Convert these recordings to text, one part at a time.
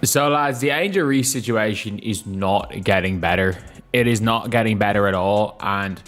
So, lads, the Angel Reese situation is not getting better. It is not getting better at all. And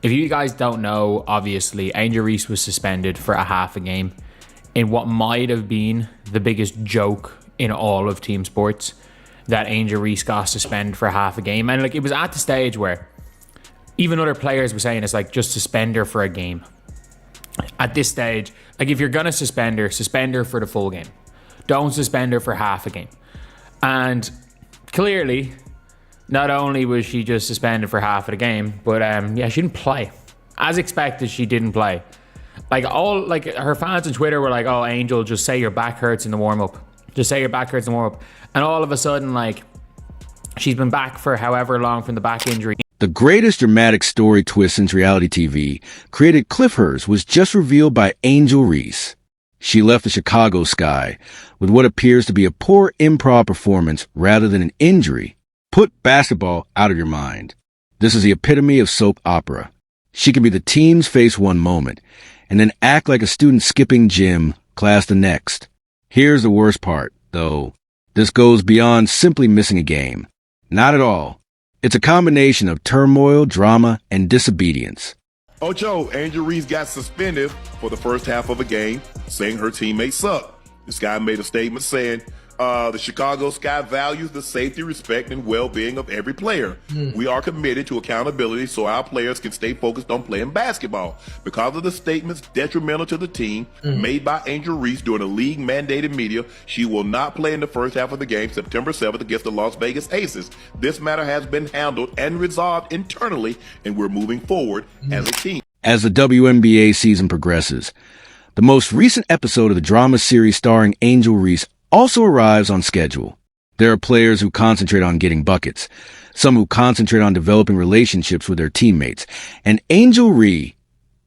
if you guys don't know, obviously, Angel Reese was suspended for a half a game in what might have been the biggest joke in all of team sports. That Angel Reese got suspended for half a game. And like, it was at the stage where even other players were saying it's like, just suspend her for a game. At this stage, like, if you're going to suspend her for the full game. Don't suspend her for half a game. And clearly, not only was she just suspended for half of the game, but she didn't play. As expected, she didn't play. Like her fans on Twitter were like, "Oh, Angel, just say your back hurts in the warm up. Just say your back hurts in the warm up." And all of a sudden, like, she's been back for however long from the back injury. The greatest dramatic story twist since reality TV, created Cliffhurst, was just revealed by Angel Reese. She left the Chicago Sky with what appears to be a poor improv performance rather than an injury. Put basketball out of your mind. This is the epitome of soap opera. She can be the team's face one moment and then act like a student skipping gym class the next. Here's the worst part, though. This goes beyond simply missing a game. Not at all. It's a combination of turmoil, drama, and disobedience. Ocho, Angel Reese got suspended for the first half of a game, saying her teammates suck. This guy made a statement saying, the Chicago Sky values the safety, respect, and well-being of every player. We are committed to accountability so our players can stay focused on playing basketball. Because of the statements detrimental to the team made by Angel Reese during a league-mandated media, she will not play in the first half of the game September 7th against the Las Vegas Aces. This matter has been handled and resolved internally, and we're moving forward as a team. As the WNBA season progresses, the most recent episode of the drama series starring Angel Reese also arrives on schedule. There are players who concentrate on getting buckets, some who concentrate on developing relationships with their teammates, and Angel Reese,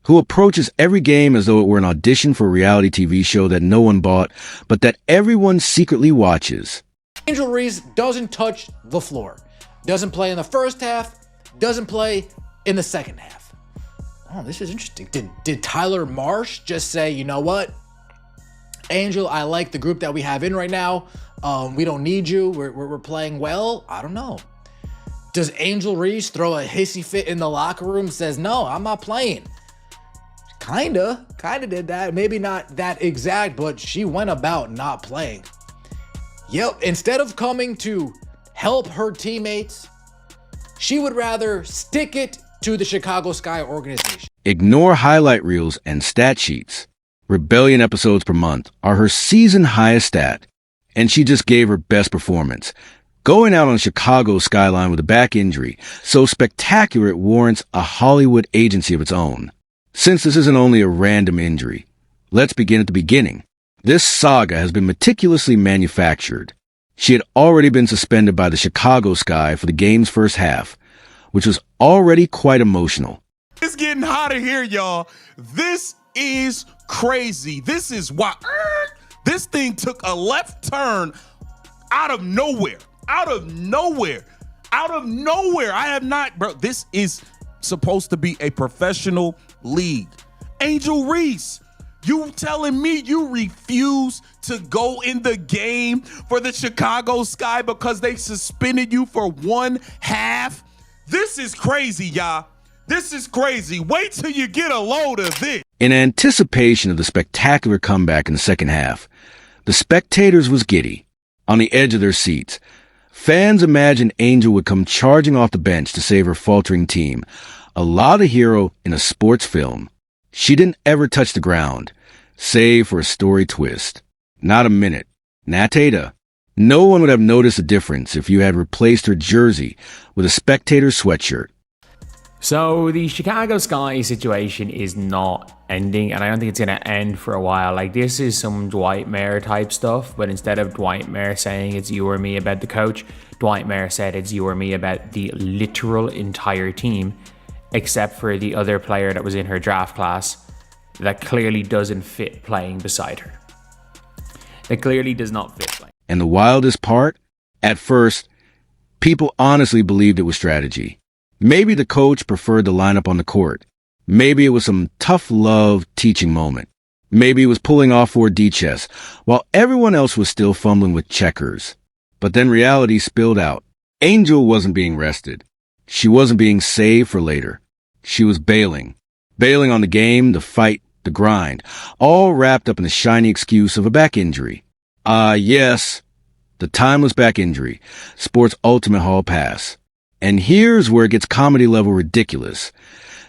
who approaches every game as though it were an audition for a reality TV show that no one bought, but that everyone secretly watches. Angel Reese doesn't touch the floor. Doesn't play in the first half, doesn't play in the second half. Oh, this is interesting. Did Tyler Marsh just say, you know what? Angel, I like the group that we have in right now. We don't need you. We're playing well. I don't know. Does Angel Reese throw a hissy fit in the locker room? Says, no, I'm not playing. Kinda did that. Maybe not that exact, but she went about not playing. Yep, instead of coming to help her teammates, she would rather stick it to the Chicago Sky organization. Ignore highlight reels and stat sheets. Rebellion episodes per month are her season highest stat, and she just gave her best performance, going out on Chicago's skyline with a back injury so spectacular it warrants a Hollywood agency of its own. Since this isn't only a random injury, let's begin at the beginning. This saga has been meticulously manufactured. She had already been suspended by the Chicago Sky for the game's first half, which was already quite emotional. It's getting hotter here, y'all. This is crazy. This is why this thing took a left turn out of nowhere. I have not, bro. This is supposed to be a professional league. Angel Reese, you telling me you refuse to go in the game for the Chicago Sky because they suspended you for one half? This is crazy, y'all. This is crazy. Wait till you get a load of this. In anticipation of the spectacular comeback in the second half, the spectators was giddy, on the edge of their seats. Fans imagined Angel would come charging off the bench to save her faltering team, a la the hero in a sports film. She didn't ever touch the ground, save for a story twist. Not a minute. Natata. No one would have noticed the difference if you had replaced her jersey with a spectator sweatshirt. So the Chicago Sky situation is not ending, and I don't think it's going to end for a while. Like, this is some Dwight Mayer type stuff, but instead of Dwight Mayer saying it's you or me about the coach, Dwight Mayer said it's you or me about the literal entire team, except for the other player that was in her draft class that clearly doesn't fit playing beside her. That clearly does not fit playing. And the wildest part? At first, people honestly believed it was strategy. Maybe the coach preferred the lineup on the court. Maybe it was some tough love teaching moment. Maybe it was pulling off 4D chess while everyone else was still fumbling with checkers. But then reality spilled out. Angel wasn't being rested. She wasn't being saved for later. She was bailing. Bailing on the game, the fight, the grind, all wrapped up in the shiny excuse of a back injury. Yes, the timeless back injury, sports' ultimate hall pass. And here's where it gets comedy level ridiculous.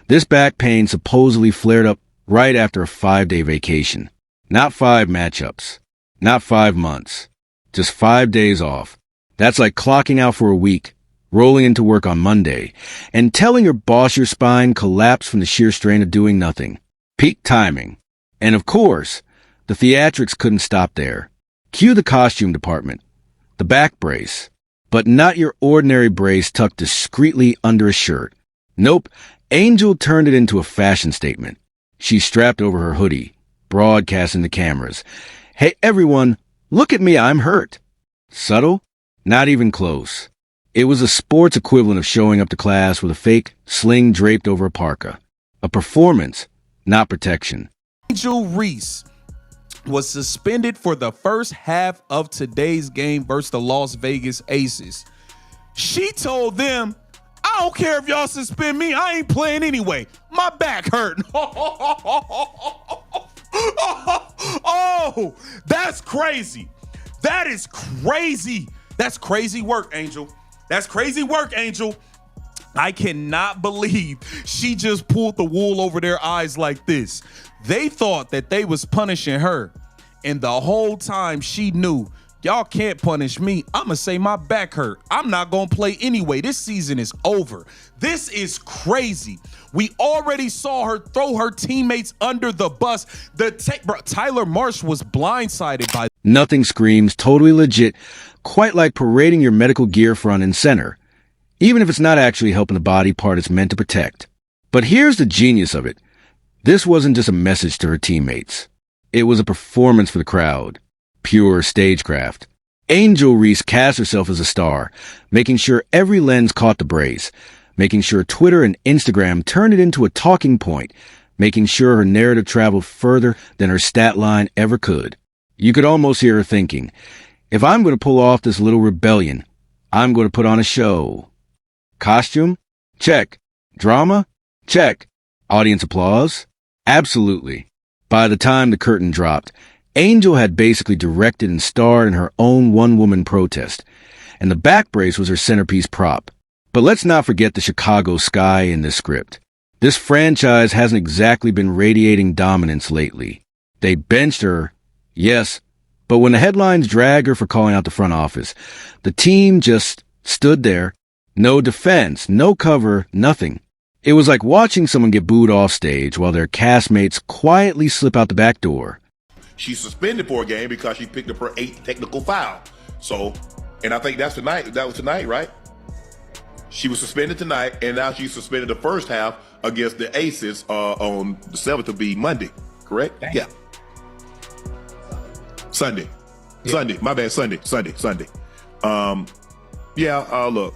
This back pain supposedly flared up right after a 5-day vacation. Not 5 matchups. Not 5 months. Just 5 days off. That's like clocking out for a week, rolling into work on Monday, and telling your boss your spine collapsed from the sheer strain of doing nothing. Peak timing. And of course, the theatrics couldn't stop there. Cue the costume department. The back brace. But not your ordinary brace tucked discreetly under a shirt. Nope, Angel turned it into a fashion statement. She strapped over her hoodie, broadcasting the cameras. Hey everyone, look at me, I'm hurt. Subtle? Not even close. It was a sports equivalent of showing up to class with a fake sling draped over a parka. A performance, not protection. Angel Reese was suspended for the first half of today's game versus the Las Vegas Aces. She told them, I don't care if y'all suspend me, I ain't playing anyway. My back hurt. Oh, that's crazy. That is crazy. That's crazy work, Angel. That's crazy work, Angel. I cannot believe she just pulled the wool over their eyes like this. They thought that they was punishing her. And the whole time she knew, y'all can't punish me. I'm going to say my back hurt. I'm not going to play anyway. This season is over. This is crazy. We already saw her throw her teammates under the bus. Tyler Marsh was blindsided by. Nothing screams totally legit, quite like parading your medical gear front and center, even if it's not actually helping the body part it's meant to protect. But here's the genius of it. This wasn't just a message to her teammates. It was a performance for the crowd. Pure stagecraft. Angel Reese cast herself as a star, making sure every lens caught the brace, making sure Twitter and Instagram turned it into a talking point, making sure her narrative traveled further than her stat line ever could. You could almost hear her thinking, if I'm going to pull off this little rebellion, I'm going to put on a show. Costume? Check. Drama? Check. Audience applause? Absolutely. By the time the curtain dropped, Angel had basically directed and starred in her own one-woman protest, and the back brace was her centerpiece prop. But let's not forget the Chicago Sky in this script. This franchise hasn't exactly been radiating dominance lately. They benched her, yes, but when the headlines dragged her for calling out the front office, the team just stood there. No defense, no cover, nothing. It was like watching someone get booed off stage while their castmates quietly slip out the back door. She's suspended for a game because she picked up her 8th technical foul. So, and I think that's tonight. That was tonight, right? She was suspended tonight, and now she's suspended the first half against the Aces on the 7th will be Monday, correct? Dang. Yeah. Sunday. Yeah. Sunday. My bad. Sunday. Look.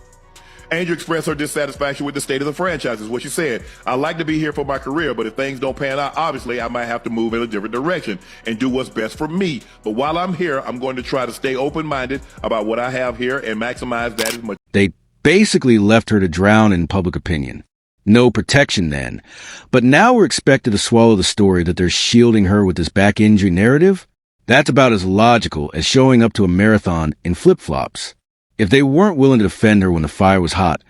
Angel expressed her dissatisfaction with the state of the franchise, is what she said. I like to be here for my career, but if things don't pan out, obviously I might have to move in a different direction and do what's best for me. But while I'm here, I'm going to try to stay open-minded about what I have here and maximize that as much. They basically left her to drown in public opinion. No protection then. But now we're expected to swallow the story that they're shielding her with this back injury narrative? That's about as logical as showing up to a marathon in flip-flops. If they weren't willing to defend her when the fire was hot,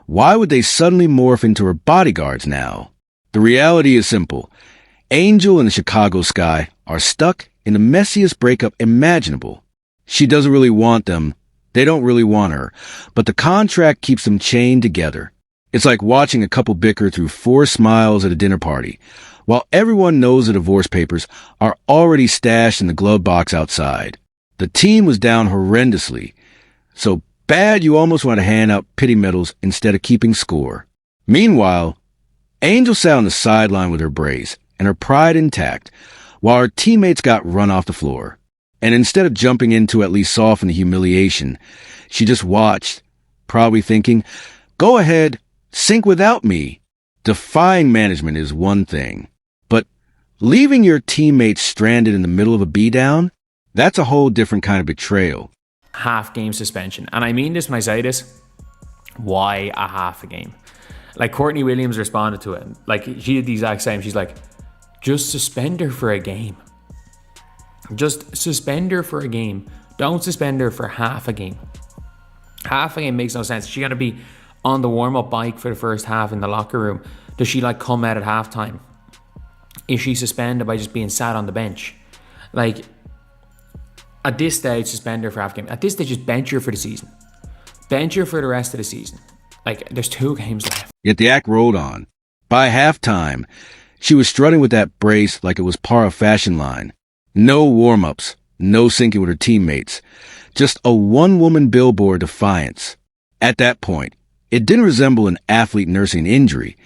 why would they suddenly morph into her bodyguards now? The reality is simple. Angel and the Chicago Sky are stuck in the messiest breakup imaginable. She doesn't really want them. They don't really want her. But the contract keeps them chained together. It's like watching a couple bicker through 4 smiles at a dinner party, while everyone knows the divorce papers are already stashed in the glove box outside. The team was down horrendously. So bad you almost want to hand out pity medals instead of keeping score. Meanwhile, Angel sat on the sideline with her brace and her pride intact, while her teammates got run off the floor. And instead of jumping in to at least soften the humiliation, she just watched, probably thinking, go ahead, sink without me. Defying management is one thing, but leaving your teammates stranded in the middle of a beatdown, that's a whole different kind of betrayal. half game suspension. And I mean this when I say this. Why a half a game? Like, Courtney Williams responded to it. Like, she did the exact same. She's like, just suspend her for a game. Just suspend her for a game. Don't suspend her for half a game. Half a game makes no sense. She got to be on the warm-up bike for the first half in the locker room. Does she like come out at halftime? Is she suspended by just being sat on the bench? Like, at this stage, suspend her for half a game. At this stage, just bench her for the season. Bench her for the rest of the season. Like, there's 2 games left. Yet the act rolled on. By halftime, she was strutting with that brace like it was par of fashion line. No warm-ups, no syncing with her teammates. Just a one-woman billboard defiance. At that point, it didn't resemble an athlete nursing an injury.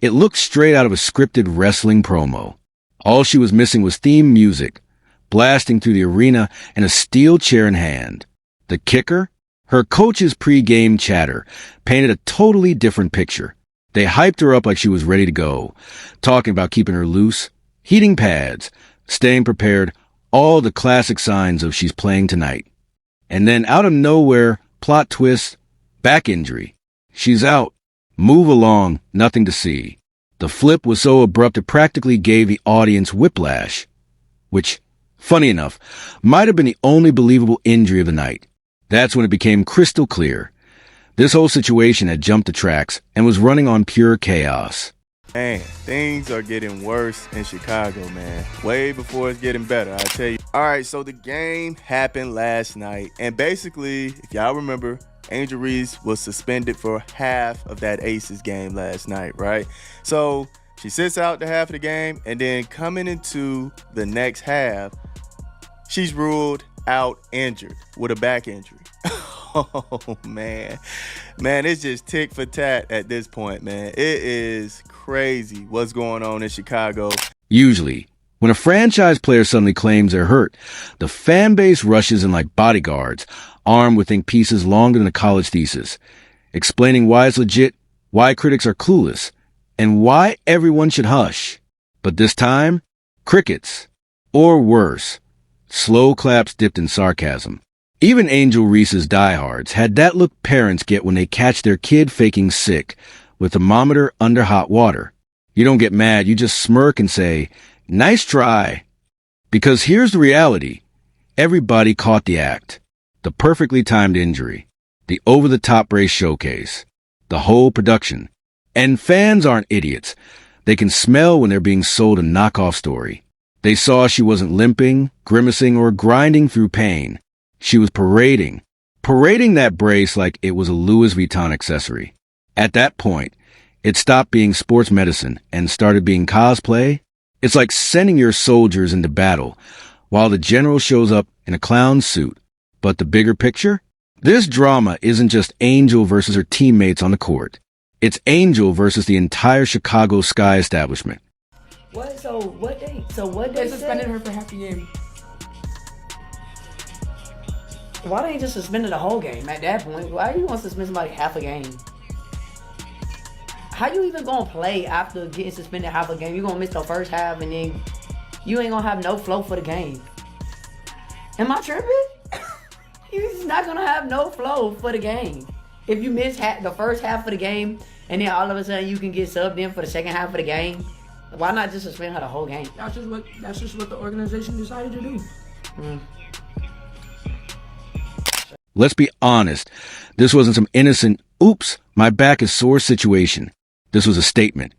It looked straight out of a scripted wrestling promo. All she was missing was theme music, blasting through the arena and a steel chair in hand. The kicker? Her coach's pre-game chatter painted a totally different picture. They hyped her up like she was ready to go, talking about keeping her loose, heating pads, staying prepared, all the classic signs of she's playing tonight. And then out of nowhere, plot twist, back injury. She's out. Move along, nothing to see. The flip was so abrupt it practically gave the audience whiplash, which, funny enough, might have been the only believable injury of the night. That's when it became crystal clear. This whole situation had jumped the tracks and was running on pure chaos. Man, things are getting worse in Chicago, man. Way before it's getting better, I tell you. All right, so the game happened last night. And basically, if y'all remember, Angel Reese was suspended for half of that Aces game last night, right? So she sits out the half of the game, and then coming into the next half, she's ruled out injured with a back injury. Oh, man. Man, it's just tick for tat at this point, man. It is crazy what's going on in Chicago. Usually, when a franchise player suddenly claims they're hurt, the fan base rushes in like bodyguards, armed with think pieces longer than a college thesis, explaining why it's legit, why critics are clueless, and why everyone should hush. But this time, crickets. Or worse, slow claps dipped in sarcasm. Even Angel Reese's diehards had that look parents get when they catch their kid faking sick, with thermometer under hot water. You don't get mad, you just smirk and say, "Nice try." Because here's the reality. Everybody caught the act. The perfectly timed injury. The over-the-top brace showcase. The whole production. And fans aren't idiots. They can smell when they're being sold a knockoff story. They saw she wasn't limping, grimacing, or grinding through pain. She was parading that brace like it was a Louis Vuitton accessory. At that point, it stopped being sports medicine and started being cosplay. It's like sending your soldiers into battle while the general shows up in a clown suit. But the bigger picture? This drama isn't just Angel versus her teammates on the court. It's Angel versus the entire Chicago Sky establishment. What? So what they suspended her for half a game. Why they just suspended the whole game at that point? Why do you want to suspend somebody half a game? How you even gonna play after getting suspended half a game? You gonna miss the first half and then you ain't gonna have no flow for the game. Am I tripping? You're just not gonna have no flow for the game. If you miss the first half of the game and then all of a sudden you can get subbed in for the second half of the game, why not just suspend her the whole game? That's just what the organization decided to do. Let's be honest. This wasn't some innocent, oops, my back is sore situation. This was a statement.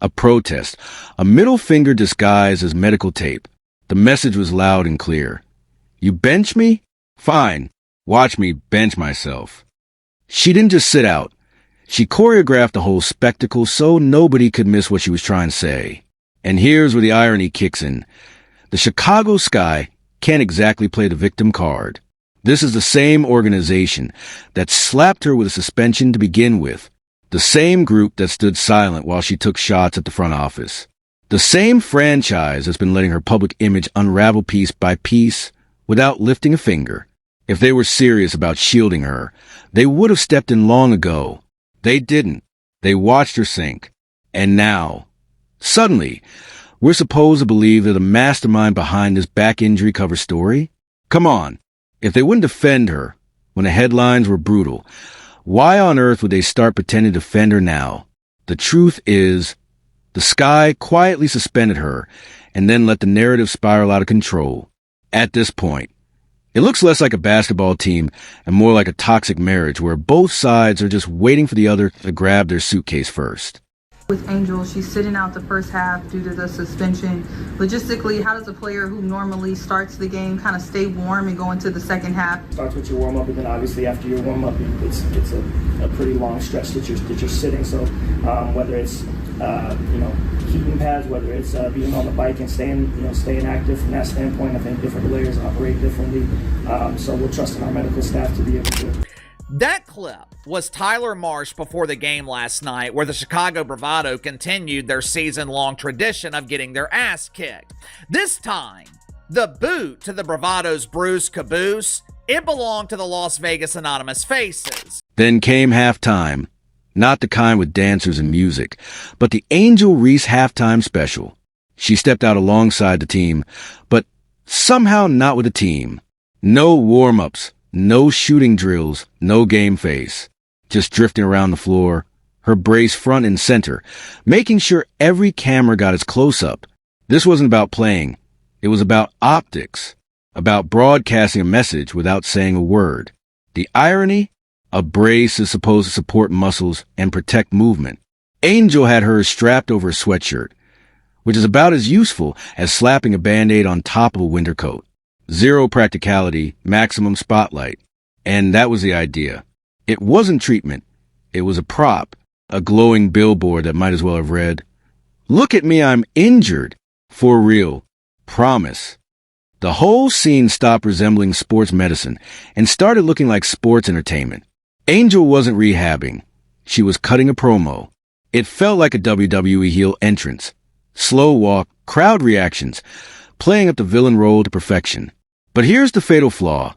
A protest. A middle finger disguised as medical tape. The message was loud and clear. You bench me? Fine. Watch me bench myself. She didn't just sit out. She choreographed the whole spectacle so nobody could miss what she was trying to say. And here's where the irony kicks in. The Chicago Sky can't exactly play the victim card. This is the same organization that slapped her with a suspension to begin with. The same group that stood silent while she took shots at the front office. The same franchise that's been letting her public image unravel piece by piece without lifting a finger. If they were serious about shielding her, they would have stepped in long ago. They didn't. They watched her sink. And now, suddenly, we're supposed to believe they're the mastermind behind this back injury cover story? Come on. If they wouldn't defend her when the headlines were brutal, why on earth would they start pretending to defend her now? The truth is, the Sky quietly suspended her and then let the narrative spiral out of control. At this point, it looks less like a basketball team and more like a toxic marriage where both sides are just waiting for the other to grab their suitcase first. With Angel, she's sitting out the first half due to the suspension. Logistically, how does a player who normally starts the game kind of stay warm and go into the second half? Starts with your warm up, and then obviously after your warm up, it's a pretty long stretch that you're sitting. So whether it's heating pads, whether it's being on the bike and staying active from that standpoint, I think different players operate differently. So we're trusting our medical staff to be able to. That clip was Tyler Marsh before the game last night, where the Chicago Bravado continued their season-long tradition of getting their ass kicked. This time, the boot to the Bravado's bruised caboose, it belonged to the Las Vegas Anonymous Faces. Then came halftime. Not the kind with dancers and music, but the Angel Reese halftime special. She stepped out alongside the team, but somehow not with the team. No warm-ups. No shooting drills, no game face. Just drifting around the floor, her brace front and center, making sure every camera got its close-up. This wasn't about playing. It was about optics, about broadcasting a message without saying a word. The irony? A brace is supposed to support muscles and protect movement. Angel had hers strapped over a sweatshirt, which is about as useful as slapping a Band-Aid on top of a winter coat. Zero practicality, maximum spotlight. And that was the idea. It wasn't treatment. It was a prop, a glowing billboard that might as well have read, "Look at me, I'm injured. For real. Promise." The whole scene stopped resembling sports medicine and started looking like sports entertainment. Angel wasn't rehabbing. She was cutting a promo. It felt like a WWE heel entrance. Slow walk, crowd reactions, playing up the villain role to perfection. But here's the fatal flaw.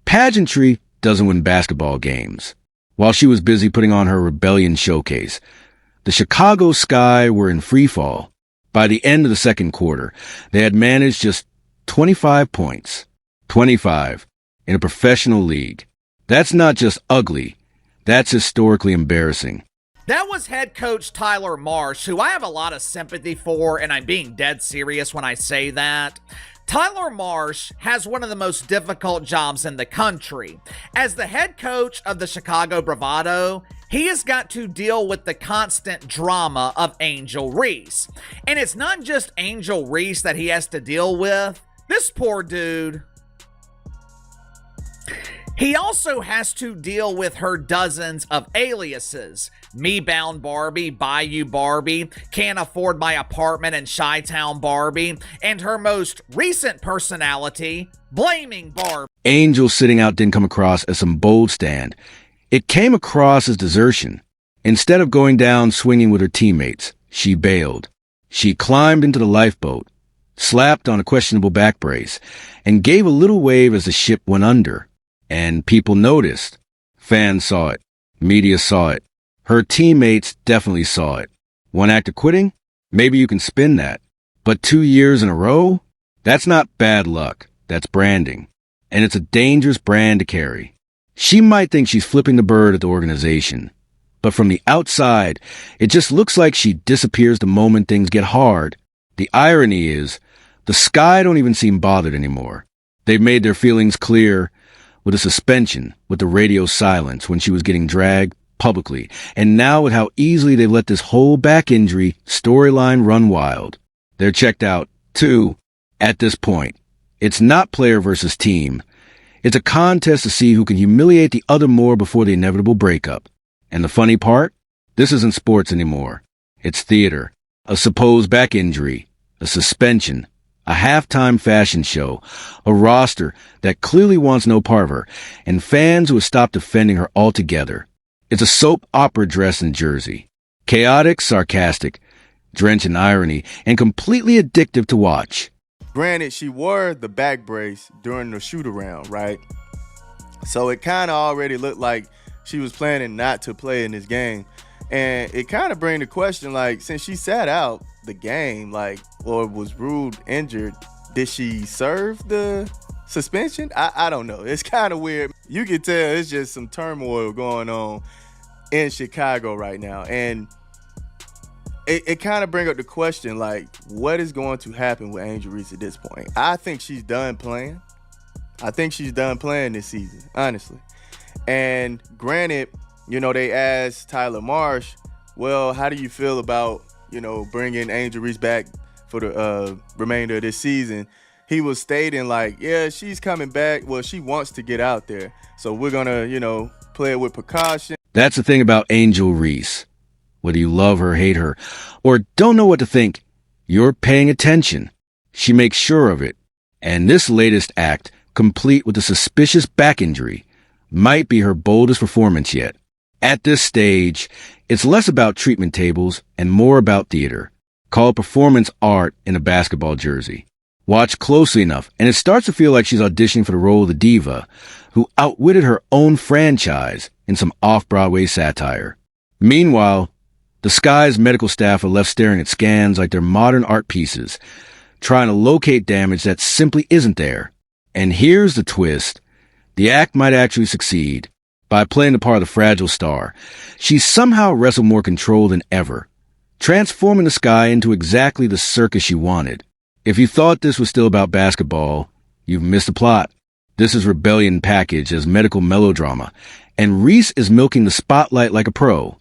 Pageantry doesn't win basketball games. While she was busy putting on her rebellion showcase, the Chicago Sky were in free fall. By the end of the second quarter, they had managed just 25 points. 25 in a professional league. That's not just ugly. That's historically embarrassing. That was head coach Tyler Marsh, who I have a lot of sympathy for, and I'm being dead serious when I say that. Tyler Marsh has one of the most difficult jobs in the country. As the head coach of the Chicago Bravado, he has got to deal with the constant drama of Angel Reese. And it's not just Angel Reese that he has to deal with. This poor dude, he also has to deal with her dozens of aliases. Me Bound Barbie, Bayou Barbie, Can't Afford My Apartment in Chi-Town Barbie, and her most recent personality, Blaming Barbie. Angel sitting out didn't come across as some bold stand. It came across as desertion. Instead of going down swinging with her teammates, she bailed. She climbed into the lifeboat, slapped on a questionable back brace, and gave a little wave as the ship went under. And people noticed. Fans saw it. Media saw it. Her teammates definitely saw it. One act of quitting? Maybe you can spin that. But 2 years in a row? That's not bad luck. That's branding. And it's a dangerous brand to carry. She might think she's flipping the bird at the organization. But from the outside, it just looks like she disappears the moment things get hard. The irony is, the Sky don't even seem bothered anymore. They've made their feelings clear with the suspension, with the radio silence when she was getting dragged publicly, and now with how easily they've let this whole back injury storyline run wild. They're checked out, too, at this point. It's not player versus team. It's a contest to see who can humiliate the other more before the inevitable breakup. And the funny part? This isn't sports anymore. It's theater. A supposed back injury. A suspension. A halftime fashion show. A roster that clearly wants no part of her. And fans who have stopped defending her altogether. It's a soap opera dress and jersey. Chaotic, sarcastic, drenched in irony, and completely addictive to watch. Granted, she wore the back brace during the shoot-around, right? So it kind of already looked like she was planning not to play in this game. And it kind of brings the question, like, since she sat out the game, like, or was ruled injured, did she serve the suspension? I don't know. It's kind of weird. You can tell it's just some turmoil going on in Chicago right now. And it kind of brings up the question, like, what is going to happen with Angel Reese at this point? I think she's done playing. I think she's done playing this season, honestly. And granted, you know, they asked Tyler Marsh, well, how do you feel about, you know, bringing Angel Reese back for the remainder of this season? He was stating like, yeah, she's coming back. Well, she wants to get out there. So we're going to, you know, play it with precaution. That's the thing about Angel Reese. Whether you love her, hate her, or don't know what to think, you're paying attention. She makes sure of it. And this latest act, complete with a suspicious back injury, might be her boldest performance yet. At this stage, it's less about treatment tables and more about theater, called performance art in a basketball jersey. Watch closely enough, and it starts to feel like she's auditioning for the role of the diva, who outwitted her own franchise in some off-Broadway satire. Meanwhile, the Sky's medical staff are left staring at scans like they're modern art pieces, trying to locate damage that simply isn't there. And here's the twist. The act might actually succeed. By playing the part of the fragile star, she somehow wrestled more control than ever, transforming the Sky into exactly the circus she wanted. If you thought this was still about basketball, you've missed the plot. This is rebellion packaged as medical melodrama, and Reese is milking the spotlight like a pro.